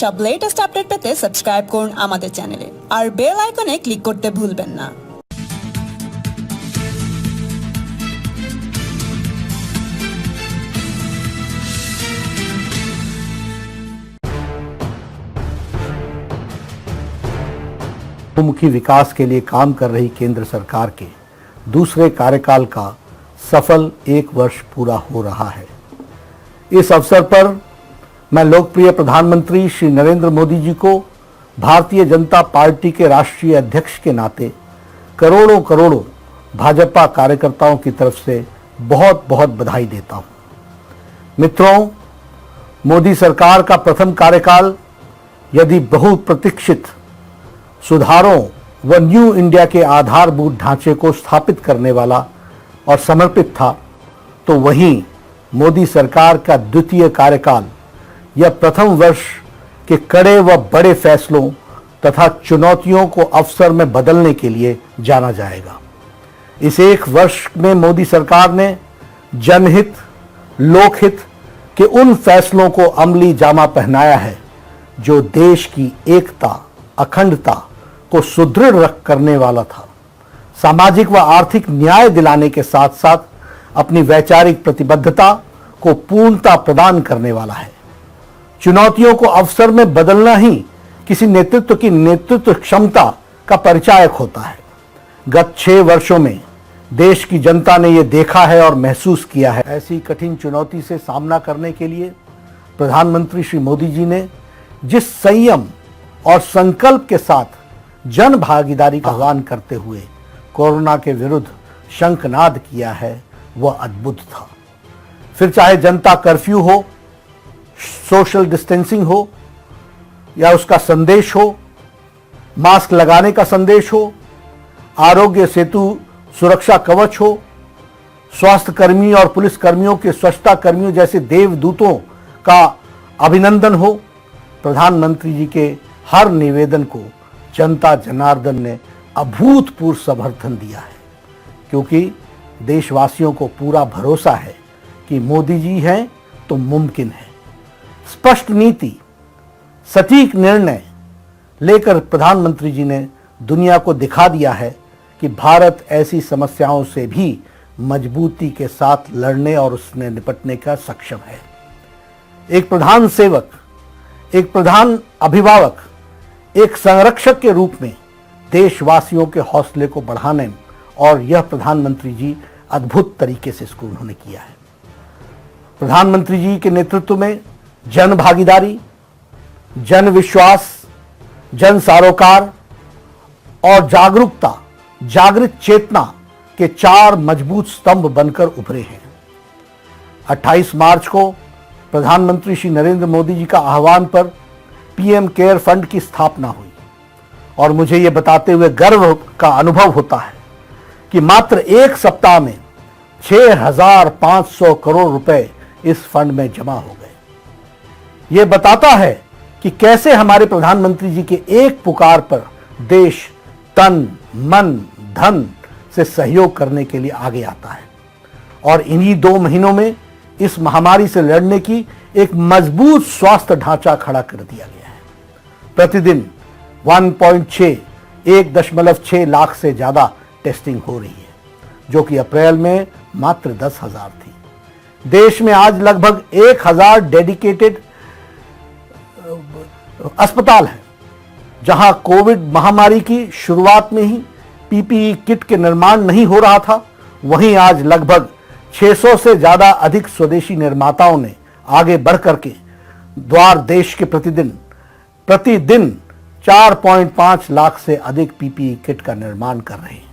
সব latest update পেতে subscribe করুন আমাদের চ্যানেলে আর বেল আইকনে ক্লিক করতে ভুলবেন না। मुखी विकास के लिए काम कर रही केंद्र सरकार के दूसरे कार्यकाल का सफल 1 वर्ष पूरा हो रहा है। इस अवसर पर मैं लोकप्रिय प्रधानमंत्री श्री नरेंद्र मोदी जी को भारतीय जनता पार्टी के राष्ट्रीय अध्यक्ष के नाते करोड़ों करोड़ों भाजपा कार्यकर्ताओं की तरफ से बहुत बहुत बधाई देता हूं। मित्रों, मोदी सरकार का प्रथम कार्यकाल यदि बहुप्रतीक्षित सुधारों व न्यू इंडिया के आधारभूत ढांचे को स्थापित करने वाला और समर्पित था, तो वहीं मोदी सरकार का द्वितीय कार्यकाल यह प्रथम वर्ष के कड़े व बड़े फैसलों तथा चुनौतियों को अवसर में बदलने के लिए जाना जाएगा। इस 1 वर्ष में मोदी सरकार ने जनहित, लोकहित के उन फैसलों को अमली जामा पहनाया है जो देश की एकता, अखंडता को सुदृढ़ करने वाला था, सामाजिक व आर्थिक न्याय दिलाने के साथ साथ अपनी वैचारिक प्रतिबद्धता को पूर्णता प्रदान करने वाला है। चुनौतियों को अवसर में बदलना ही किसी नेतृत्व की नेतृत्व क्षमता का परिचायक होता है। गत 6 वर्षों में देश की जनता ने यह देखा है और महसूस किया है। ऐसी कठिन चुनौती से सामना करने के लिए प्रधानमंत्री श्री मोदी जी ने जिस संयम और संकल्प के साथ जन भागीदारी का आह्वान करते हुए कोरोना के विरुद्ध शंखनाद किया है, वह अद्भुत था। फिर चाहे जनता कर्फ्यू हो, सोशल डिस्टेंसिंग हो, या उसका संदेश हो, मास्क लगाने का संदेश हो, आरोग्य सेतु सुरक्षा कवच हो, स्वास्थ्य कर्मी और पुलिस कर्मियों के स्वच्छता कर्मियों जैसे देवदूतों का अभिनंदन हो, प्रधानमंत्री जी के हर निवेदन को जनता जनार्दन ने अभूतपूर्व समर्थन दिया है, क्योंकि देशवासियों को पूरा भरोसा है कि मोदी जी हैं तो मुमकिन है। स्पष्ट नीति, सटीक निर्णय लेकर प्रधानमंत्री जी ने दुनिया को दिखा दिया है कि भारत ऐसी समस्याओं से भी मजबूती के साथ लड़ने और उसने निपटने का सक्षम है। एक प्रधान सेवक, एक प्रधान अभिभावक, एक संरक्षक के रूप में देशवासियों के हौसले को बढ़ाने और यह प्रधानमंत्री जी अद्भुत तरीके से इसको उन्होंने किया है। प्रधानमंत्री जी के नेतृत्व में जन भागीदारी, जन विश्वास, जन सरोकार और जागरूकता, जागृत चेतना के 4 मजबूत स्तंभ बनकर उभरे हैं। 28 मार्च को प्रधानमंत्री श्री नरेंद्र मोदी जी का आह्वान पर पीएम केयर फंड की स्थापना हुई और मुझे यह बताते हुए गर्व का अनुभव होता है कि मात्र 1 सप्ताह में 6,500 करोड़ रुपए इस फंड में जमा हो गए। यह बताता है कि कैसे हमारे प्रधानमंत्री जी के एक पुकार पर देश तन, मन, धन से सहयोग करने के लिए आगे आता है और इन्हीं 2 महीनों में इस महामारी से लड़ने की एक मजबूत स्वास्थ्य ढांचा खड़ा कर दिया गया है। प्रतिदिन 1.6 लाख से ज्यादा टेस्टिंग हो रही है, जो कि अप्रैल में मात्र 10,000 थी। देश में आज लगभग 1,000 डेडिकेटेड अस्पताल हैं, जहां कोविड महामारी की शुरुआत में ही पीपीई किट के निर्माण नहीं हो रहा था, वहीं आज लगभग 600 से ज्यादा अधिक स्वदेशी निर्माताओं ने आगे बढ़ करके द्वार देश के प्रतिदिन 4.5 लाख से अधिक पीपीई किट का निर्माण कर रहे हैं।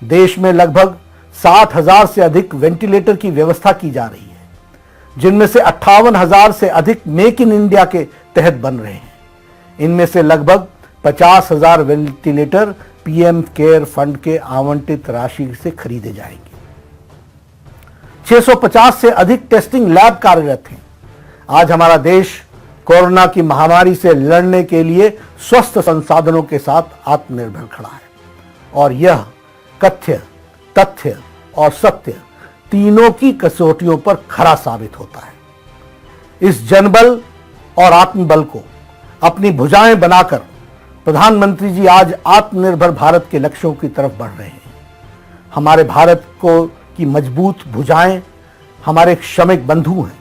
देश में लगभग 60,000 से अधिक वेंटिलेटर की व्यवस्था की जा रही है, जिनमें से 58,000 से अधिक मेक इन इंडिया के तहत बन रहे हैं। इनमें से लगभग 50,000 वेंटिलेटर पीएम केयर फंड के आवंटित राशि से खरीदे जाएंगे। 650 से अधिक टेस्टिंग लैब कार्यरत हैं। आज हमारा देश कोरोना की महामारी से लड़ने के लिए स्वस्थ संसाधनों के साथ आत्मनिर्भर खड़ा है और यह कथ्य, तथ्य और सत्य तीनों की कसौटियों पर खरा साबित होता है। इस जनबल और आत्मबल को अपनी भुजाएं बनाकर प्रधानमंत्री जी आज आत्मनिर्भर भारत के लक्ष्यों की तरफ बढ़ रहे हैं। हमारे भारत को की मजबूत भुजाएं हमारे श्रमिक बंधु हैं,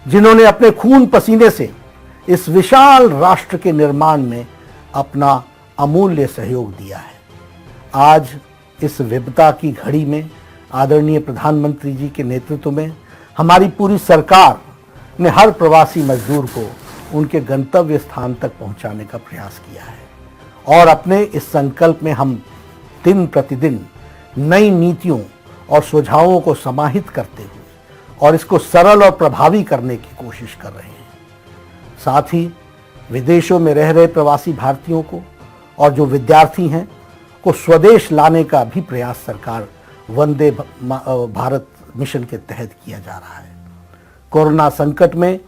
जिन्होंने अपने खून पसीने से इस विशाल राष्ट्र के निर्माण में अपना अमूल्य सहयोग दिया है। आज इस विपदा की घड़ी में आदरणीय प्रधानमंत्री जी के नेतृत्व में हमारी पूरी सरकार ने हर प्रवासी मजदूर को उनके गंतव्य स्थान तक पहुंचाने का प्रयास किया है और अपने इस संकल्प में हम दिन प्रतिदिन नई नीतियों और सुझावों को समाहित करते हुए और इसको सरल और प्रभावी करने की कोशिश कर रहे हैं। साथ ही विदेशों में रह रहे प्रवासी भारतीयों को और जो विद्यार्थी हैं को स्वदेश लाने का भी प्रयास सरकार वंदे भारत मिशन के तहत किया जा रहा है। कोरोना संकट में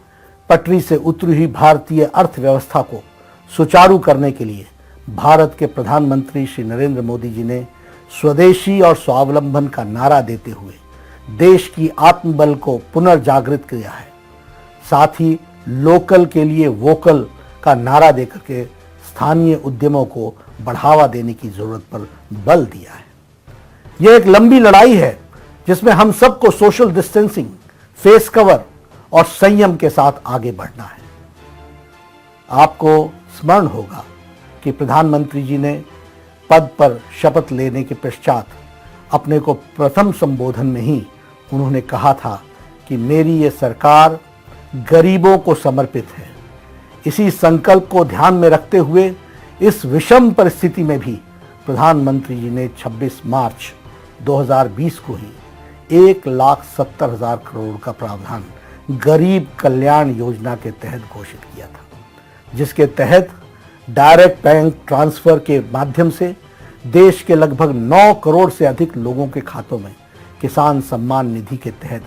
पटरी से उतरी हुई भारतीय अर्थव्यवस्था को सुचारू करने के लिए भारत के प्रधानमंत्री श्री नरेंद्र मोदी जी ने स्वदेशी और स्वावलंबन का नारा देते हुए देश की आत्मबल को पुनर्जागृत किया है। साथ ही लोकल के लिए वोकल का नारा देकर के स्थानीय उद्यमों को बढ़ावा देने की जरूरत पर बल दिया है। यह एक लंबी लड़ाई है जिसमें हम सबको सोशल डिस्टेंसिंग, फेस कवर और संयम के साथ आगे बढ़ना है। आपको स्मरण होगा कि प्रधानमंत्री जी ने पद पर शपथ लेने के पश्चात अपने को प्रथम संबोधन में ही उन्होंने कहा था कि मेरी ये सरकार गरीबों को समर्पित है। इसी संकल्प को ध्यान में रखते हुए इस विषम परिस्थिति में भी प्रधानमंत्री जी ने 26 मार्च 2020 को ही 1,70,000 करोड़ का प्रावधान गरीब कल्याण योजना के तहत घोषित किया था, जिसके तहत डायरेक्ट बैंक ट्रांसफर के माध्यम से देश के लगभग 9 करोड़ से अधिक लोगों के खातों में किसान सम्मान निधि के तहत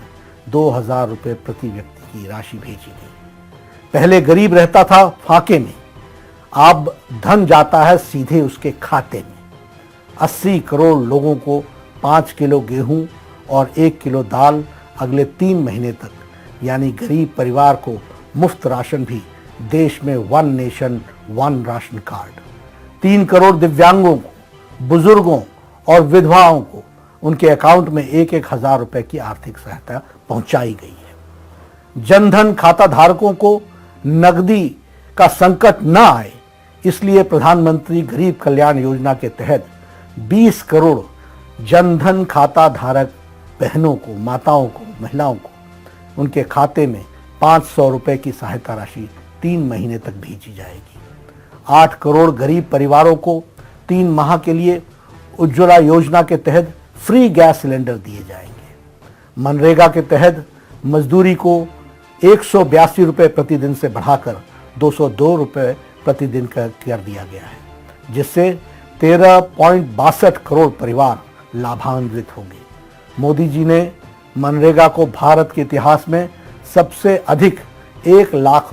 2,000 रुपये प्रति व्यक्ति की राशि भेजी गई। पहले गरीब रहता था फाके में, अब धन जाता है सीधे उसके खाते में। 80 करोड़ लोगों को 5 किलो गेहूं और 1 किलो दाल अगले 3 महीने तक, यानी गरीब परिवार को मुफ्त राशन भी देश में 1 नेशन 1 राशन कार्ड। 3 करोड़ दिव्यांगों को, बुजुर्गों और विधवाओं को उनके अकाउंट में 1-1 हजार रुपए की आर्थिक सहायता पहुंचाई गई है। जनधन खाता धारकों को नकदी का संकट न आए, इसलिए प्रधानमंत्री गरीब कल्याण योजना के तहत 20 करोड़ जनधन खाता धारक बहनों को, माताओं को, महिलाओं को उनके खाते में 500 रुपए की सहायता राशि 3 महीने तक भेजी जाएगी। 8 करोड़ गरीब परिवारों को 3 माह के लिए उज्ज्वला योजना के तहत फ्री गैस सिलेंडर दिए जाएंगे। मनरेगा के तहत मजदूरी को 182 रुपये प्रतिदिन से बढ़ाकर 202 रुपये प्रतिदिन कर दिया गया है, जिससे 13.62 करोड़ परिवार लाभान्वित होंगे। मोदी जी ने मनरेगा को भारत के इतिहास में सबसे अधिक 1 लाख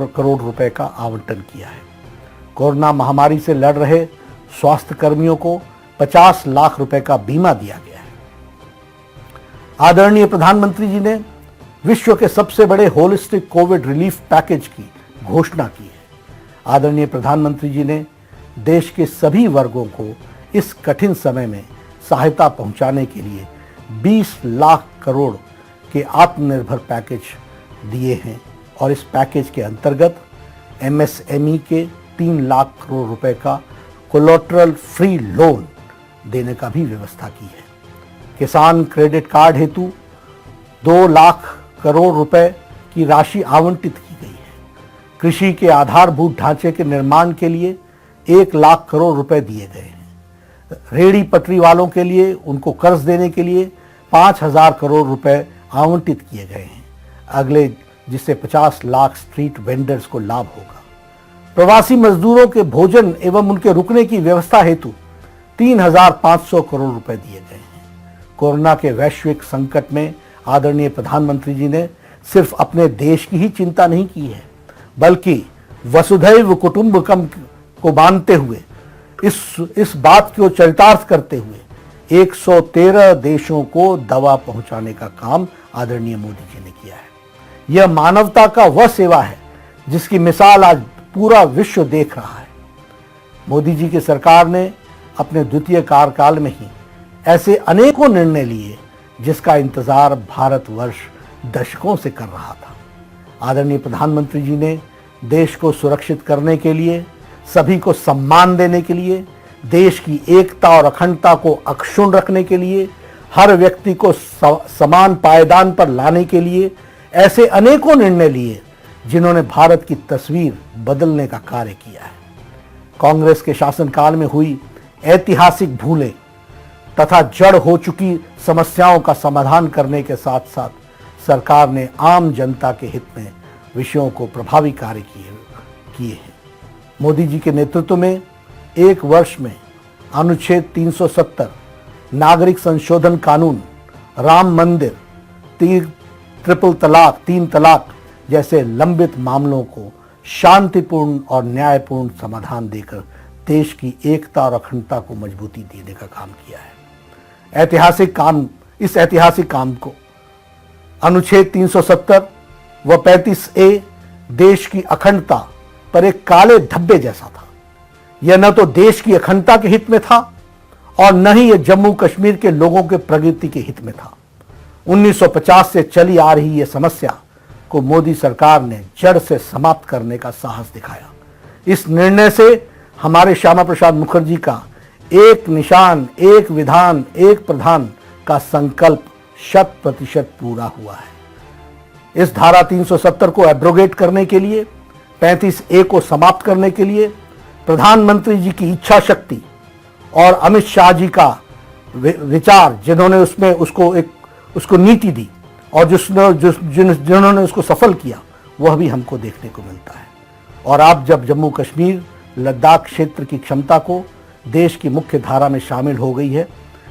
करोड़ रुपए का आवंटन किया है। कोरोना महामारी से लड़ रहे स्वास्थ्य कर्मियों को 50 लाख रुपए का बीमा दिया गया है। आदरणीय प्रधानमंत्री जी ने विश्व के सबसे बड़े होलिस्टिक कोविड रिलीफ पैकेज की घोषणा की है। आदरणीय प्रधानमंत्री जी ने देश के सभी वर्गों को इस कठिन समय में सहायता पहुंचाने के लिए 20 लाख करोड़ के आत्मनिर्भर पैकेज दिए हैं और इस पैकेज के अंतर्गत MSME के 3 लाख करोड़ रुपए का कोलेटरल फ्री लोन देने का भी व्यवस्था की है। किसान क्रेडिट कार्ड हेतु 2 लाख करोड़ रुपए की राशि आवंटित की गई है। कृषि के आधारभूत ढांचे के निर्माण के लिए 1 लाख करोड़ रुपए दिए गए हैं। रेहड़ी पटरी वालों के लिए उनको कर्ज देने के लिए 5,000 करोड़ रुपए आवंटित किए गए हैं अगले, जिससे 50 लाख स्ट्रीट वेंडर्स को लाभ होगा। प्रवासी मजदूरों के भोजन एवं उनके रुकने की व्यवस्था हेतु 3,500 करोड़ रुपए दिए गए हैं। कोरोना के वैश्विक संकट में आदरणीय प्रधानमंत्री जी ने सिर्फ अपने देश की ही चिंता नहीं की है, बल्कि वसुधैव कुटुंबकम को मानते हुए इस बात को चरितार्थ करते हुए 113 देशों को दवा पहुंचाने का काम आदरणीय मोदी जी ने किया है। यह मानवता का वह सेवा है जिसकी मिसाल आज पूरा विश्व देख रहा है। मोदी जी की सरकार ने अपने द्वितीय कार्यकाल में ही ऐसे अनेकों निर्णय लिए जिसका इंतजार भारतवर्ष दशकों से कर रहा था। आदरणीय प्रधानमंत्री जी ने देश को सुरक्षित करने के लिए, सभी को सम्मान देने के लिए, देश की एकता और अखंडता को अक्षुण्ण रखने के लिए, हर व्यक्ति को समान पायदान पर लाने के लिए ऐसे अनेकों निर्णय लिए जिन्होंने भारत की तस्वीर बदलने का कार्य किया है। कांग्रेस के शासनकाल में हुई ऐतिहासिक भूलें तथा जड़ हो चुकी समस्याओं का समाधान करने के साथ साथ सरकार ने आम जनता के हित में विषयों को प्रभावी कार्य किए हैं। मोदी जी के नेतृत्व में एक वर्ष में अनुच्छेद 370, नागरिक संशोधन कानून, राम मंदिर, ट्रिपल तलाक, 3 तलाक जैसे लंबित मामलों को शांतिपूर्ण और न्यायपूर्ण समाधान देकर देश की एकता और अखंडता को मजबूती देने का काम किया है। इस ऐतिहासिक काम को अनुच्छेद 370 व 35A देश की अखंडता पर एक काले धब्बे जैसा था। यह न तो देश की अखंडता के हित में था और न ही यह जम्मू कश्मीर के लोगों के प्रगति के हित में था। 1950 से चली आ रही यह समस्या को मोदी सरकार ने जड़ से समाप्त करने का साहस दिखाया। इस निर्णय से हमारे श्यामा प्रसाद मुखर्जी का एक निशान, एक विधान, एक प्रधान का संकल्प 100% पूरा हुआ है। इस धारा 370 को एब्रोगेट करने के लिए, 35A को समाप्त करने के लिए प्रधानमंत्री जी की इच्छा शक्ति और अमित शाह जी का विचार, जिन्होंने उसमें उसको नीति दी और जिन्होंने उसको सफल किया, वह भी हमको देखने को मिलता है। और आप जब जम्मू कश्मीर, लद्दाख क्षेत्र की क्षमता को देश की मुख्य धारा में शामिल हो गई है,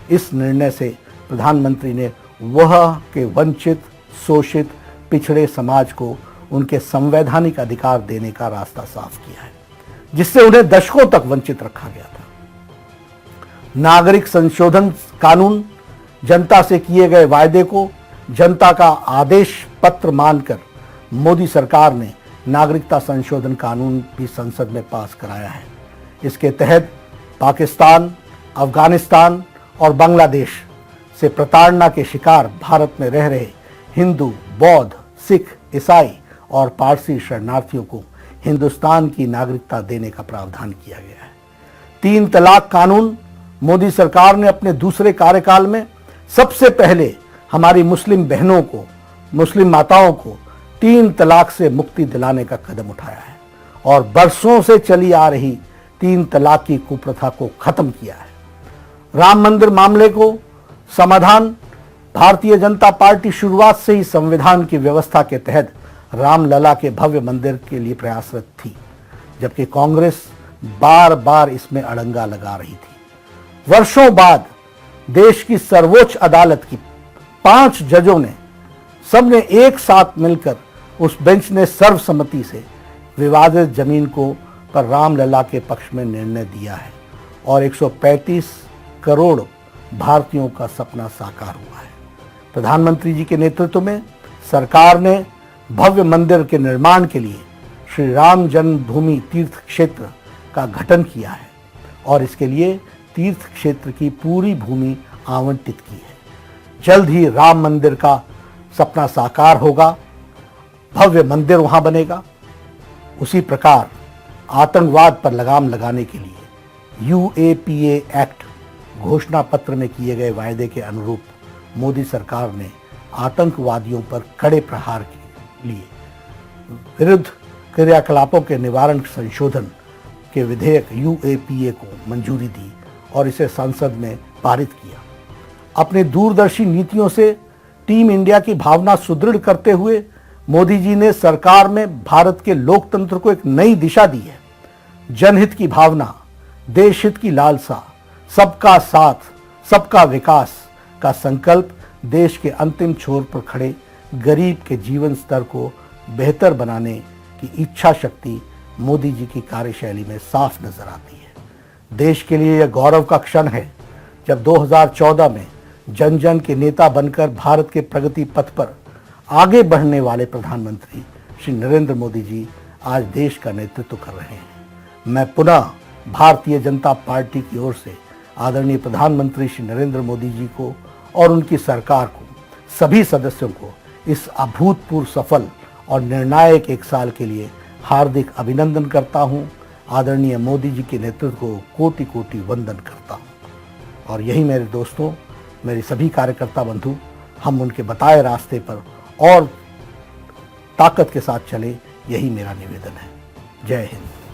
इस निर्णय से प्रधानमंत्री ने वह के वंचित, शोषित, पिछड़े समाज को उनके संवैधानिक अधिकार देने का रास्ता साफ किया है, जिससे उन्हें दशकों तक वंचित रखा गया था। नागरिक संशोधन कानून जनता से किए गए वायदे को जनता का आदेश पत्र मानकर मोदी सरकार ने नागरिकता संशोधन कानून भी संसद में पास कराया है। इसके तहत पाकिस्तान, अफगानिस्तान और बांग्लादेश से प्रताड़ना के शिकार भारत में रह रहे हिंदू, बौद्ध, सिख, ईसाई और पारसी शरणार्थियों को हिंदुस्तान की नागरिकता देने का प्रावधान किया गया है। 3 तलाक कानून मोदी सरकार ने अपने दूसरे कार्यकाल में सबसे पहले हमारी मुस्लिम बहनों को, मुस्लिम माताओं को 3 तलाक से मुक्ति दिलाने का कदम उठाया है और बरसों से चली आ रही 3 तलाक की कुप्रथा को खत्म किया है। राम मंदिर मामले को समाधान भारतीय जनता पार्टी शुरुआत से ही संविधान की व्यवस्था के तहत रामलला के भव्य मंदिर के लिए प्रयासरत थी, जबकि कांग्रेस बार बार इसमें अड़ंगा लगा रही थी। वर्षों बाद देश की सर्वोच्च अदालत की 5 जजों ने सबने एक साथ मिलकर उस बेंच ने सर्वसम्मति से विवादित जमीन को पर रामलला के पक्ष में निर्णय दिया है और 135 करोड़ भारतीयों का सपना साकार हुआ है। प्रधानमंत्री जी के नेतृत्व में सरकार ने भव्य मंदिर के निर्माण के लिए श्री राम जन्मभूमि तीर्थ क्षेत्र का गठन किया है और इसके लिए तीर्थ क्षेत्र की पूरी भूमि आवंटित की है। जल्द ही राम मंदिर का सपना साकार होगा, भव्य मंदिर वहां बनेगा। उसी प्रकार आतंकवाद पर लगाम लगाने के लिए UAPA एक्ट घोषणा पत्र में किए गए वायदे के अनुरूप मोदी सरकार ने आतंकवादियों पर कड़े प्रहार के लिए विरुद्ध क्रियाकलापों के निवारण संशोधन के विधेयक UAPA को मंजूरी दी और इसे संसद में पारित किया। अपने दूरदर्शी नीतियों से टीम इंडिया की भावना सुदृढ़ करते हुए मोदी जी ने सरकार में भारत के लोकतंत्र को एक नई दिशा दी है। जनहित की भावना, देश हित की लालसा, सबका साथ, सबका विकास का संकल्प देश के अंतिम छोर पर खड़े गरीब के जीवन स्तर को बेहतर बनाने की इच्छा शक्ति मोदी जी की कार्यशैली में साफ नजर आती है। देश के लिए यह गौरव का क्षण है जब 2014 में जन जन के नेता बनकर भारत के प्रगति पथ पर आगे बढ़ने वाले प्रधानमंत्री श्री नरेंद्र मोदी जी आज देश का नेतृत्व कर रहे हैं। मैं पुनः भारतीय जनता पार्टी की ओर से आदरणीय प्रधानमंत्री श्री नरेंद्र मोदी जी को और उनकी सरकार को, सभी सदस्यों को इस अभूतपूर्व सफल और निर्णायक एक साल के लिए हार्दिक अभिनंदन करता हूं। आदरणीय मोदी जी के नेतृत्व को कोटि कोटि वंदन करता हूं। और यही मेरे दोस्तों, मेरे सभी कार्यकर्ता बंधु, हम उनके बताए रास्ते पर और ताकत के साथ चले, यही मेरा निवेदन है। जय हिंद।